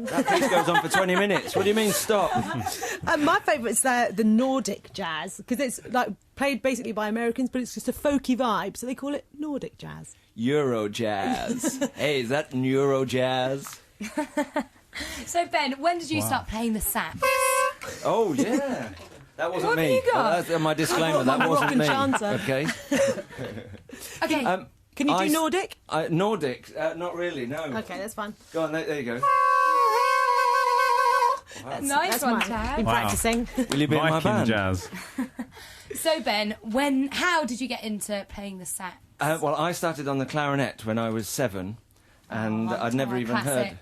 That piece goes on for 20 minutes. What do you mean, stop? My favourite's the Nordic jazz, because it's like played basically by Americans, but it's just a folky vibe, so they call it Nordic jazz. Euro jazz. Hey, is that Euro jazz? So, Ben, when did you start playing the sax? Oh, yeah. That wasn't What me. have you got? That's my disclaimer. That wasn't me. Okay. Okay. Can you do Nordic? Nordic? Not really, no. Okay, that's fine. Go on, there you go. Wow. Nice one, Chad. Been practising. Will you be in my Viking band? jazz. So, Ben, how did you get into playing the sax? Well, I started on the clarinet when I was 7, and I'd never even heard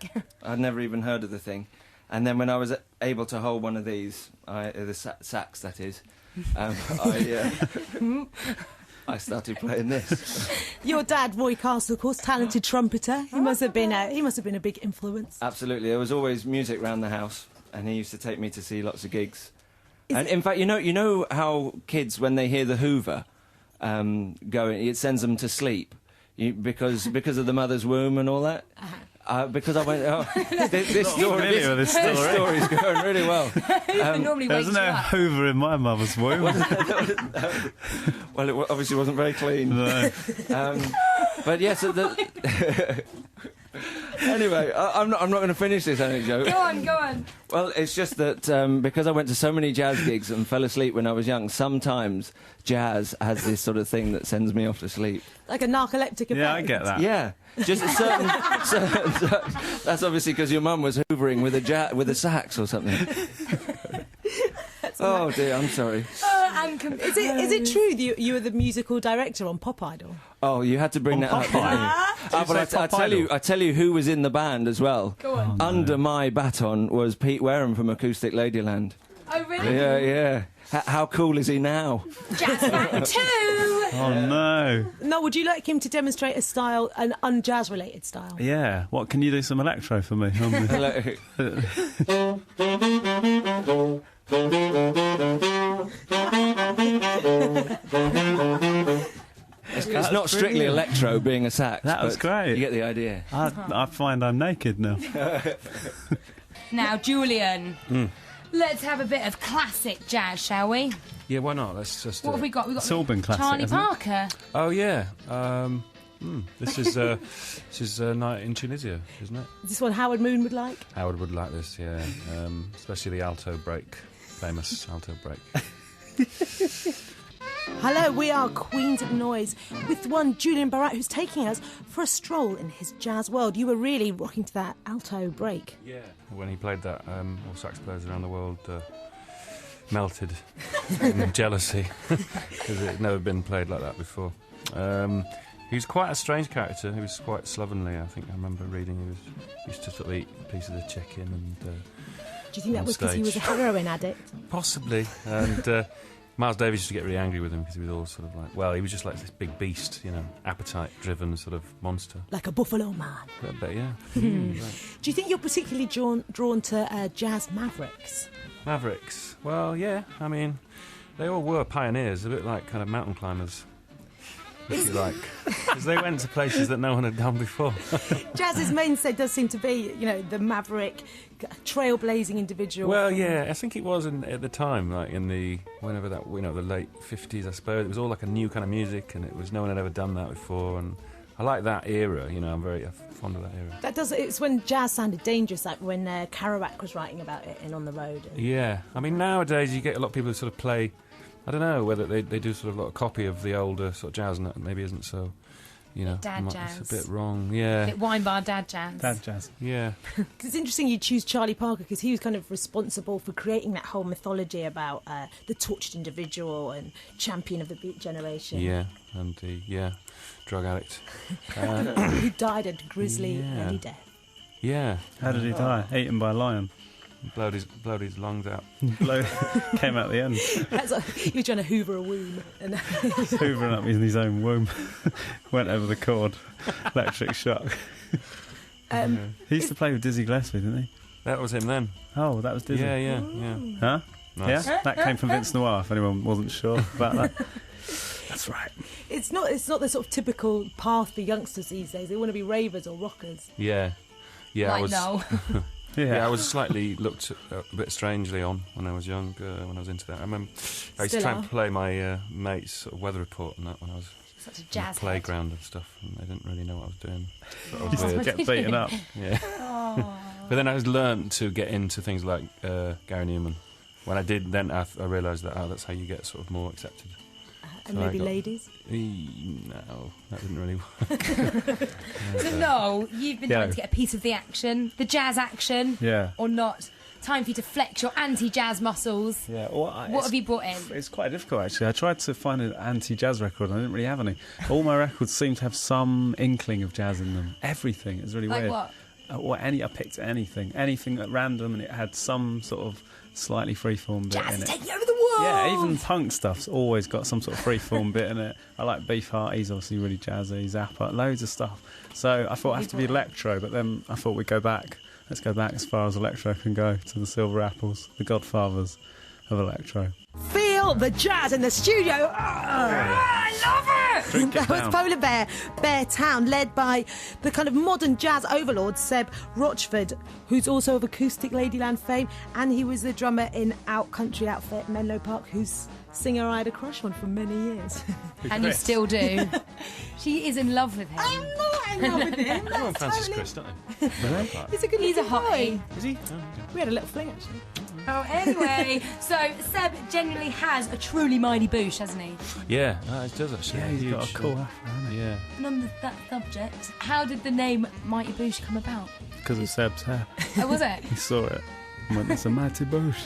of the thing. And then when I was able to hold one of these, the sax, that is, I started playing this. Your dad, Roy Castle, of course, talented trumpeter. He must have been a big influence. Absolutely, there was always music around the house, and he used to take me to see lots of gigs. And in fact, you know how kids, when they hear the Hoover going, it sends them to sleep because of the mother's womb and all that. Because I went, this story's going really well. There's no Hoover in my mother's womb. Well, it obviously wasn't very clean. No. But yes, anyway, I'm not going to finish this anecdote. Go on. Well, it's just that because I went to so many jazz gigs and fell asleep when I was young, sometimes jazz has this sort of thing that sends me off to sleep. Like a narcoleptic effect. Yeah, I get that. Yeah, just a certain that's obviously because your mum was hoovering with a sax or something. Oh dear, I'm sorry. Is it true that you were the musical director on Pop Idol? Oh, you had to bring that up, didn't you? But I tell you who was in the band as well. Go on. Under my baton was Pete Wareham from Acoustic Ladyland. Oh, really? Yeah. How cool is he now? Jazz Band 2! Oh, no. No, would you like him to demonstrate a style, an un-jazz-related style? Yeah. What, can you do some electro for me? It's not strictly electro being a sax. That was great. You get the idea. I find I'm naked now. Now, Julian, let's have a bit of classic jazz, shall we? Yeah, why not? Let's just. What have we got? We've got It's all been classic, Charlie hasn't it? Parker. Oh yeah. This is Night in Tunisia, isn't it? Is this what Howard Moon would like? Howard would like this, yeah. Especially the alto break, famous alto break. Hello, we are Queens of Noise with one Julian Barat who's taking us for a stroll in his jazz world. You were really rocking to that alto break. Yeah. When he played that, all sax players around the world melted in jealousy because it had never been played like that before. He was quite a strange character. He was quite slovenly, I think. I remember reading he used to sort of eat a piece of the chicken and. Do you think that was because he was a heroin addict? Possibly. And Miles Davis used to get really angry with him because he was all sort of like, well, he was just like this big beast, appetite-driven sort of monster. Like a buffalo man. But yeah. Right. Do you think you're particularly drawn to jazz mavericks? Mavericks. Well, yeah. I mean, they all were pioneers, a bit like kind of mountain climbers. If you like, because they went to places that no one had done before. Jazz's mainstay does seem to be, the maverick, trailblazing individual. Well, yeah, I think it was at the time, like in the the late 50s, I suppose. It was all like a new kind of music, and no one had ever done that before, and I like that era. I'm very fond of that era. It's when jazz sounded dangerous, like when Kerouac was writing about it in On the Road. Yeah, I mean nowadays you get a lot of people who sort of play. I don't know whether they do sort of like a copy of the older sort of jazz, and that maybe isn't so, Dad jazz. It's a bit wrong, yeah. A bit wine bar dad jazz. Dad jazz. Yeah. Because it's interesting you choose Charlie Parker because he was kind of responsible for creating that whole mythology about the tortured individual and champion of the Beat Generation. Yeah, and the drug addict who died a grisly early death. Yeah. How did he die? Eaten by a lion. Blowed his lungs out. Came out the end. He was trying to hoover a womb. Hoovering up in his own womb. Went over the cord. Electric shock. He used to play with Dizzy Gillespie, didn't he? That was him then. Oh, that was Dizzy. Yeah. Huh? Nice. Yeah, that came from Vince Noir, if anyone wasn't sure about that. That's right. It's not the sort of typical path for youngsters these days. They want to be ravers or rockers. Yeah. I Like was. Noel. Yeah, I was slightly looked a bit strangely on when I was young, when I was into that. I remember I used to try and play my mate's sort of weather report and that when I was Such a on the jazz playground and stuff, and I didn't really know what I was doing. Thought I was Just weird. get beaten up. Yeah. But then I was learned to get into things like Gary Newman. When I did, then I realised that that's how you get sort of more accepted. And So I maybe got- ladies. No, that didn't really work. So Noel, you've been Yeah. trying to get a piece of the action, the jazz action, Yeah. or not. Time for you to flex your anti-jazz muscles. Yeah. Well, What have you brought in? It's quite difficult, actually. I tried to find an anti-jazz record, and I didn't really have any. All my records seem to have some inkling of jazz in them. Everything. It's really Like weird. what? I picked anything at random, and it had some sort of slightly freeform bit Jazz in is it. taking over the world! Yeah, even punk stuff's always got some sort of freeform bit in it. I like Beefheart, he's obviously really jazzy, Zappa, loads of stuff. So I thought it has to be electro, but then I thought we'd go back. Let's go back as far as electro can go, to the Silver Apples, the godfathers of electro. Feel the jazz in the studio. I love it! Drink it That was down. Polar Bear Town, led by the kind of modern jazz overlord Seb Rochford, who's also of Acoustic Ladyland fame, and he was the drummer in Out Country outfit Menlo Park, whose singer I had a crush on for many years. And you still do. She is in love with him. I'm not in love with him. Everyone That's fancies totally... Chris, don't they? He's a good He's a looking hottie. boy. Is he? We had a little fling actually. Oh, anyway. So, Seb genuinely has a truly mighty Boosh, hasn't he? Yeah, it does actually. Yeah, he's Huge, got a cool afro, hasn't he? Yeah. And on that subject, how did the name Mighty Boosh come about? Because of Seb's hair. Oh, was it? He saw it and went, "It's a mighty Boosh."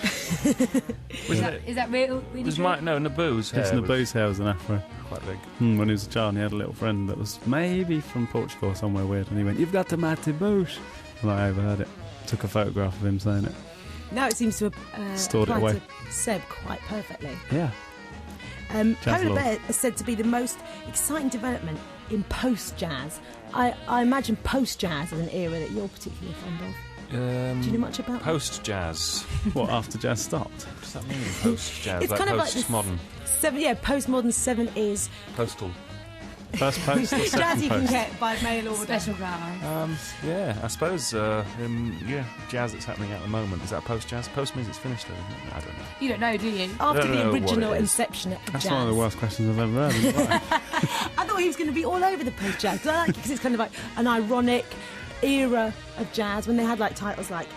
Is that real? Really Was true? Naboo's hair Yes, was Naboo's hair was an afro. quite big. When he was a child, he had a little friend that was maybe from Portugal or somewhere weird, and he went, "You've got the mighty Boosh." And I overheard it. Took a photograph of him saying it. Now it seems to Stored it apply away. to Seb quite perfectly. Yeah. Polar lord. Bear is said to be the most exciting development in post-jazz. I imagine post-jazz is an era that you're particularly fond of. Do you know much about that? Post jazz? What, after jazz stopped? What does that mean? Post jazz, It's like kind of like this- postmodern, Postmodern 7 postal. First post or jazz second you can post? get by mail order. Special glamour. Yeah, I suppose. Jazz that's happening at the moment, is that post jazz? Post music's finished, though, isn't it? I don't know. You don't know, do you? After I don't the know what original it is. inception of That's jazz. one of the worst questions I've ever heard in my life. I thought he was going to be all over the post-jazz. 'Cause I like it because it's kind of like an ironic era of jazz when they had like titles like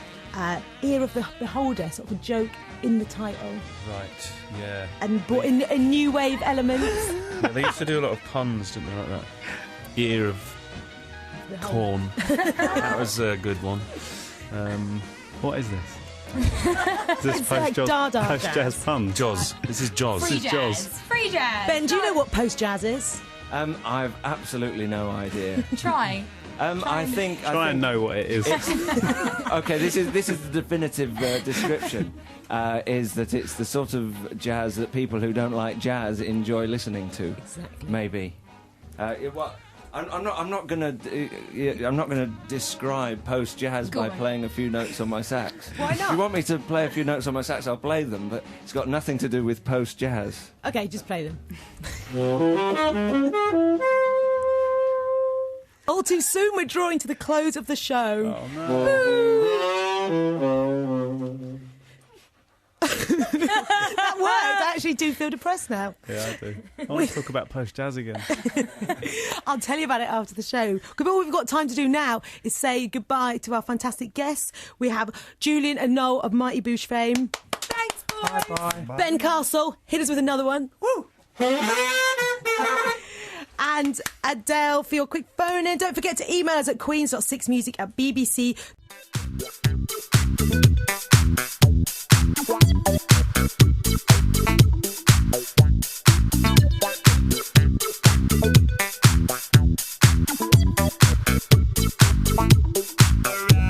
Ear of the Beholder, sort of a joke in the title, Right, yeah. and brought in new wave elements. Yeah, they used to do a lot of puns, didn't they, like that? Ear of The whole- corn. That was a good one. What is this? Is this It's like Dada post-jazz jazz. puns? Jaws. This is Jaws. Free is jazz. Jaws. Free jazz. Ben, do you know what post-jazz is? I've absolutely no idea. Try. I think. Try and know what it is. Okay, this is the definitive description. Is that it's the sort of jazz that people who don't like jazz enjoy listening to? Exactly. Maybe. I'm not gonna describe post jazz Go by on. playing a few notes on my sax. Why not? If you want me to play a few notes on my sax, I'll play them, but it's got nothing to do with post jazz. Okay, just play them. All too soon, we're drawing to the close of the show. That worked. I actually do feel depressed now. Yeah, I do. I want to talk about post-jazz again. I'll tell you about it after the show. But all we've got time to do now is say goodbye to our fantastic guests. We have Julian and Noel of Mighty Boosh fame. Thanks, boys. Bye-bye. Ben Castle, hit us with another one. Woo! And Adele for your quick phone in. Don't forget to email us at queens.6music@bbc.